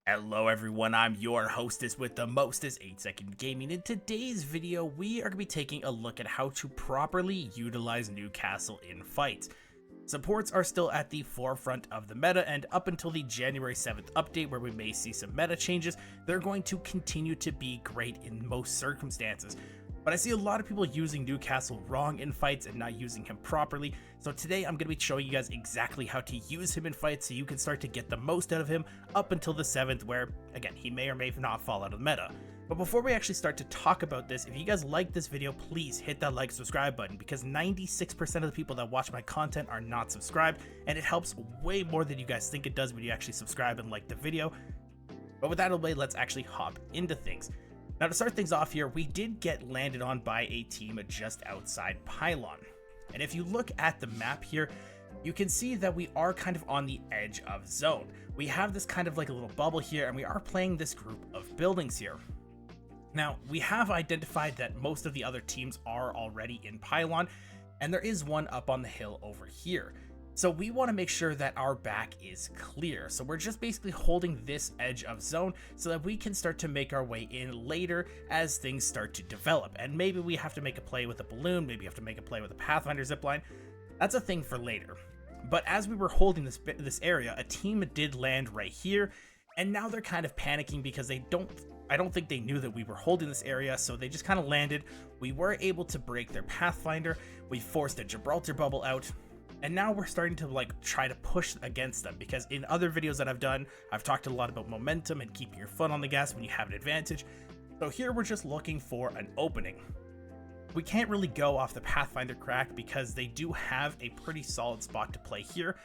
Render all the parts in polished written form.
Hello everyone, I'm your hostess with the mostest 8-second gaming. In today's video, we are going to be taking a look at how to properly utilize Newcastle in fights. Supports are still at the forefront of the meta, and up until the January 7th update where we may see some meta changes, they're going to continue to be great in most circumstances. But I see a lot of people using Newcastle wrong in fights and not using him properly, so today I'm going to be showing you guys exactly how to use him in fights so you can start to get the most out of him up until the 7th where, again, he may or may not fall out of the meta. But before we actually start to talk about this, if you guys like this video, please hit that like, subscribe button, because 96% of the people that watch my content are not subscribed, and it helps way more than you guys think it does when you actually subscribe and like the video. But with that out of the way, let's actually hop into things. Now, to start things off here, we did get landed on by a team just outside Pylon. And if you look at the map here, you can see that we are kind of on the edge of zone. We have this kind of like a little bubble here, and we are playing this group of buildings here. Now, we have identified that most of the other teams are already in Pylon, and there is one up on the hill over here. So we want to make sure that our back is clear. So we're just basically holding this edge of zone so that we can start to make our way in later as things start to develop. And maybe we have to make a play with a balloon, maybe you have to make a play with a Pathfinder zipline. That's a thing for later. But as we were holding this area, a team did land right here, and now they're kind of panicking because I don't think they knew that we were holding this area, so they just kind of landed. We were able to break their Pathfinder, we forced a Gibraltar bubble out, and now we're starting to try to push against them, because in other videos that I've done, I've talked a lot about momentum and keeping your foot on the gas when you have an advantage. So here we're just looking for an opening. We can't really go off the Pathfinder crack because they do have a pretty solid spot to play here,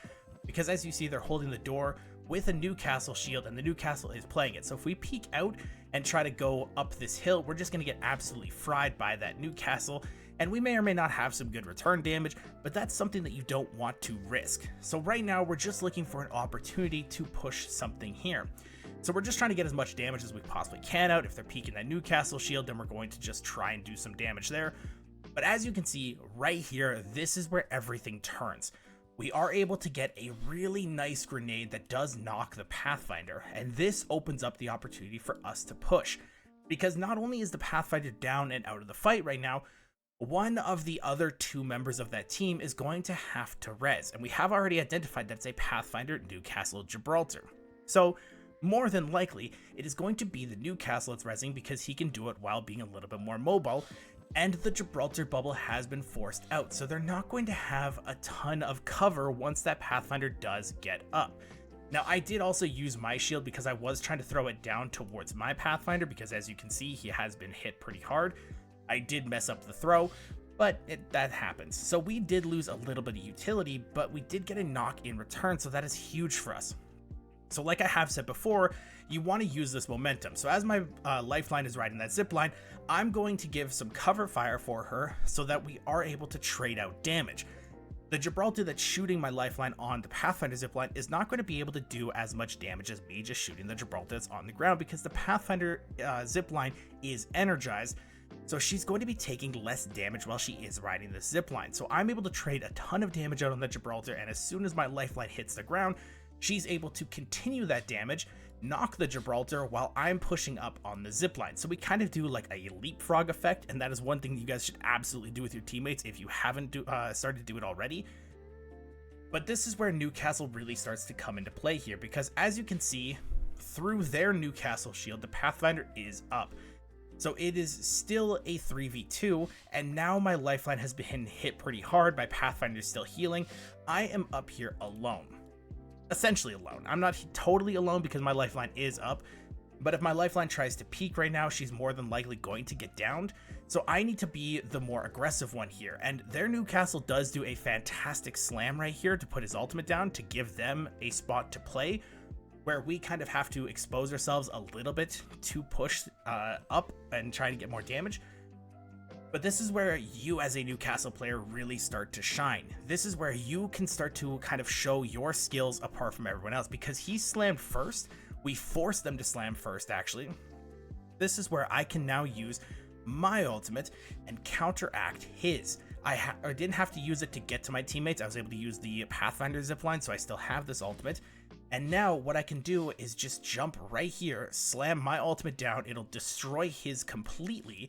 because as you see, they're holding the door with a Newcastle shield, and the Newcastle is playing it. So if we peek out and try to go up this hill, we're just going to get absolutely fried by that Newcastle, and we may or may not have some good return damage, but that's something that you don't want to risk. So right now, we're just looking for an opportunity to push something here. So we're just trying to get as much damage as we possibly can out. If they're peeking that Newcastle shield, then we're going to just try and do some damage there. But as you can see right here, this is where everything turns. We are able to get a really nice grenade that does knock the Pathfinder, and this opens up the opportunity for us to push. Because not only is the Pathfinder down and out of the fight right now, one of the other two members of that team is going to have to res, and we have already identified that it's a Pathfinder Newcastle Gibraltar. So more than likely, it is going to be the Newcastle that's resing because he can do it while being a little bit more mobile, and the Gibraltar bubble has been forced out, so they're not going to have a ton of cover once that Pathfinder does get up. Now, I did also use my shield because I was trying to throw it down towards my Pathfinder, because as you can see, he has been hit pretty hard. I did mess up the throw, but that happens. So we did lose a little bit of utility, but we did get a knock in return, so that is huge for us. So like I have said before, you want to use this momentum. So as my lifeline is riding that zipline, I'm going to give some cover fire for her so that we are able to trade out damage. The Gibraltar that's shooting my lifeline on the Pathfinder zipline is not going to be able to do as much damage as me just shooting the Gibraltar that's on the ground, because the Pathfinder zipline is energized. So she's going to be taking less damage while she is riding the zipline. So I'm able to trade a ton of damage out on the Gibraltar, and as soon as my lifeline hits the ground, she's able to continue that damage, knock the Gibraltar while I'm pushing up on the zipline. So we kind of do like a leapfrog effect, and that is one thing you guys should absolutely do with your teammates if you haven't started to do it already. But this is where Newcastle really starts to come into play here, because as you can see, through their Newcastle shield, the Pathfinder is up. So it is still a 3v2, and now my lifeline has been hit pretty hard. My Pathfinder is still healing. I am up here alone. Essentially alone. I'm not totally alone because my lifeline is up, but if my lifeline tries to peek right now, she's more than likely going to get downed. So I need to be the more aggressive one here, and their Newcastle does do a fantastic slam right here to put his ultimate down to give them a spot to play, where we kind of have to expose ourselves a little bit to push up and try to get more damage. But this is where you as a Newcastle player really start to shine. This is where you can start to kind of show your skills apart from everyone else, because he slammed first. We forced them to slam first, actually. This is where I can now use my ultimate and counteract his. I didn't have to use it to get to my teammates. I was able to use the Pathfinder zipline, so I still have this ultimate. And now what I can do is just jump right here, slam my ultimate down, it'll destroy his completely,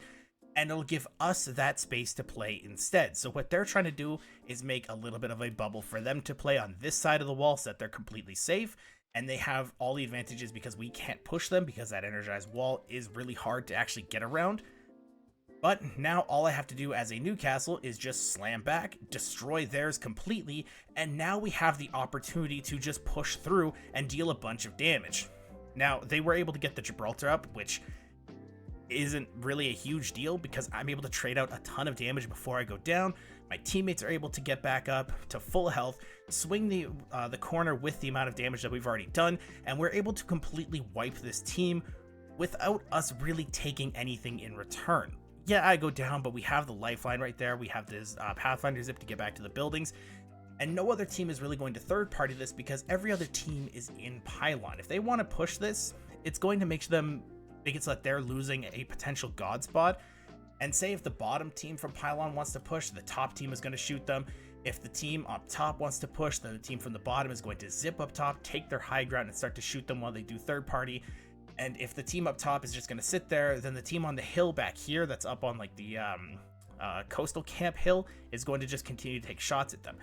and it'll give us that space to play instead. So what they're trying to do is make a little bit of a bubble for them to play on this side of the wall so that they're completely safe, and they have all the advantages because we can't push them because that energized wall is really hard to actually get around. But now all I have to do as a Newcastle is just slam back, destroy theirs completely, and now we have the opportunity to just push through and deal a bunch of damage. Now, they were able to get the Gibraltar up, which isn't really a huge deal because I'm able to trade out a ton of damage before I go down. My teammates are able to get back up to full health, swing the corner with the amount of damage that we've already done, and we're able to completely wipe this team without us really taking anything in return. Yeah, I go down, but we have the lifeline right there. We have this Pathfinder zip to get back to the buildings, and no other team is really going to third party this because every other team is in Pylon. If they want to push this, it's going to make it so that they're losing a potential god spot. And say if the bottom team from Pylon wants to push, the top team is going to shoot them. If the team up top wants to push, then the team from the bottom is going to zip up top, take their high ground, and start to shoot them while they do third party. And if the team up top is just going to sit there, then the team on the hill back here that's up on like the coastal camp hill is going to just continue to take shots at them.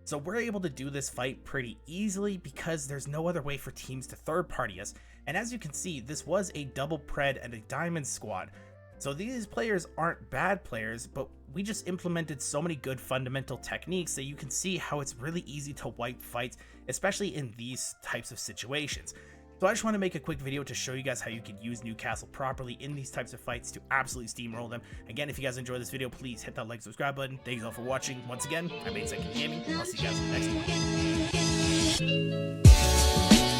So we're able to do this fight pretty easily because there's no other way for teams to third party us. And as you can see, this was a double pred and a diamond squad. So these players aren't bad players, but we just implemented so many good fundamental techniques that you can see how it's really easy to wipe fights, especially in these types of situations. So I just want to make a quick video to show you guys how you can use Newcastle properly in these types of fights to absolutely steamroll them. Again, if you guys enjoyed this video, please hit that like, subscribe button. Thank you all for watching. Once again, I'm 8 Second Gaming. I'll see you guys in the next one.